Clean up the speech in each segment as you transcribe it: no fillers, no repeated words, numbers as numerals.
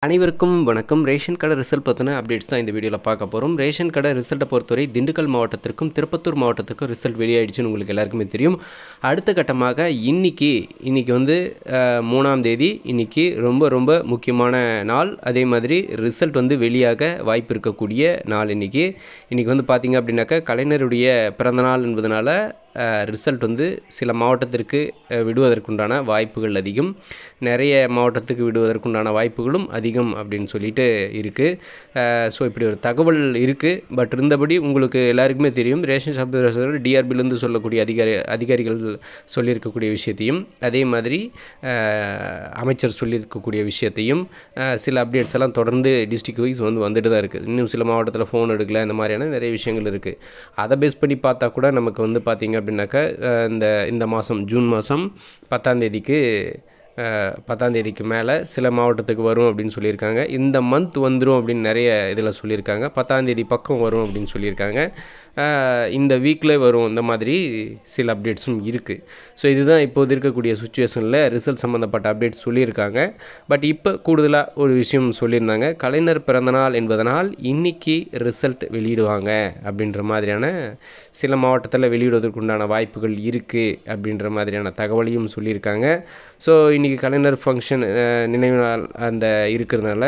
அனைவருக்கும் வணக்கம். ரேஷன் கடை ரிசல்ட் பற்றின அப்டேட்ஸ் தான் இந்த வீடியோவில் பார்க்க போகிறோம். ரேஷன் கடை ரிசல்ட்டை பொறுத்தவரை திண்டுக்கல் மாவட்டத்திற்கும் திருப்பத்தூர் மாவட்டத்திற்கும் ரிசல்ட் வெளியாயிடுச்சுன்னு உங்களுக்கு எல்லாருக்குமே தெரியும். அடுத்த கட்டமாக இன்றைக்கி வந்து 3ஆம் தேதி இன்றைக்கி ரொம்ப முக்கியமான நாள். அதே மாதிரி ரிசல்ட் வந்து வெளியாக வாய்ப்பு இருக்கக்கூடிய நாள் இன்றைக்கி வந்து பார்த்திங்க அப்படின்னாக்கா கலைஞருடைய பிறந்தநாள் என்பதனால ரிசல்ட் வந்து சில மாவட்டத்திற்கு விடுவதற்குண்டான வாய்ப்புகள் அதிகம், நிறைய மாவட்டத்துக்கு விடுவதற்குண்டான வாய்ப்புகளும் அதிகம் அப்படின்னு சொல்லிட்டு இருக்குது. ஸோ இப்படி ஒரு தகவல் இருக்குது. பட் இருந்தபடி உங்களுக்கு எல்லாருக்குமே தெரியும், ரேஷன் ஷாப் டிஆர்பிலேருந்து சொல்லக்கூடிய அதிகாரிகள் சொல்லியிருக்கக்கூடிய விஷயத்தையும், அதே மாதிரி அமைச்சர் சொல்லியிருக்கக்கூடிய விஷயத்தையும், சில அப்டேட்ஸ் எல்லாம் தொடர்ந்து டிஸ்ட்ரிக்ட் வைஸ் வந்துட்டு தான் இருக்குது. இன்னும் சில மாவட்டத்தில் ஃபோன் எடுக்கல, இந்த மாதிரியான நிறைய விஷயங்கள் இருக்குது. அதை பேஸ் பண்ணி பார்த்தா கூட நமக்கு வந்து பார்த்திங்க அப்படின்னாக்கா இந்த மாதம் ஜூன் மாதம் 10ஆம் தேதிக்கு மேலே சில மாவட்டத்துக்கு வரும் அப்படின்னு சொல்லியிருக்காங்க. இந்த மந்த் வந்துடும் அப்படின்னு நிறைய இதில் சொல்லியிருக்காங்க. 10ஆம் தேதி பக்கம் வரும் அப்படின்னு சொல்லியிருக்காங்க. இந்த வீக்கில் வரும், இந்த மாதிரி சில அப்டேட்ஸும் இருக்குது. ஸோ இதுதான் இப்போது இருக்கக்கூடிய சுச்சுவேஷனில் ரிசல்ட் சம்மந்தப்பட்ட அப்டேட்ஸ் சொல்லியிருக்காங்க. பட் இப்போ கூடுதலாக ஒரு விஷயம் சொல்லியிருந்தாங்க, கலைஞர் பிறந்தநாள் என்பதனால் இன்றைக்கி ரிசல்ட் வெளியிடுவாங்க அப்படின்ற மாதிரியான, சில மாவட்டத்தில் வெளியிடுவதற்குண்டான வாய்ப்புகள் இருக்குது அப்படின்ற மாதிரியான தகவலையும் சொல்லியிருக்காங்க. ஸோ இன்றைக்கி கலைஞர் ஃபங்க்ஷன் நினைவு நாள் அந்த இருக்கிறதுனால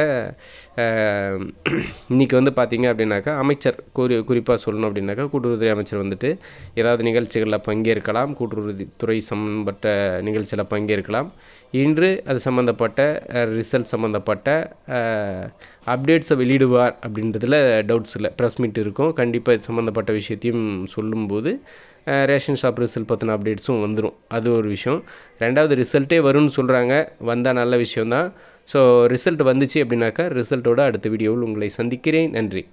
இன்றைக்கி வந்து பார்த்திங்க அப்படின்னாக்கா அமைச்சர் குறிப்பாக சொல்லணும் அப்படின்னாக்கா கூட்டுறவுத்துறை அமைச்சர் வந்துட்டு ஏதாவது நிகழ்ச்சிகளில் பங்கேற்கலாம், கூட்டுறவுத்துறை சம்பந்தப்பட்ட நிகழ்ச்சியில் பங்கேற்கலாம். இன்று அது சம்மந்தப்பட்ட ரிசல்ட் சம்மந்தப்பட்ட அப்டேட்ஸை வெளியிடுவார் அப்படின்றதுல டவுட்ஸ் இல்லை. ப்ரெஸ் மீட் இருக்கும், கண்டிப்பாக இது சம்மந்தப்பட்ட விஷயத்தையும் சொல்லும்போது ரேஷன் ஷாப் ரிசல்ட் பற்றின அப்டேட்ஸும் வந்துடும். அது ஒரு விஷயம். ரெண்டாவது, ரிசல்ட்டே வரும்னு சொல்கிறாங்க, வந்தால் நல்ல விஷயந்தான். ஸோ ரிசல்ட் வந்துச்சு அப்படின்னாக்கா ரிசல்ட்டோட அடுத்த வீடியோவில் உங்களை சந்திக்கிறேன். நன்றி.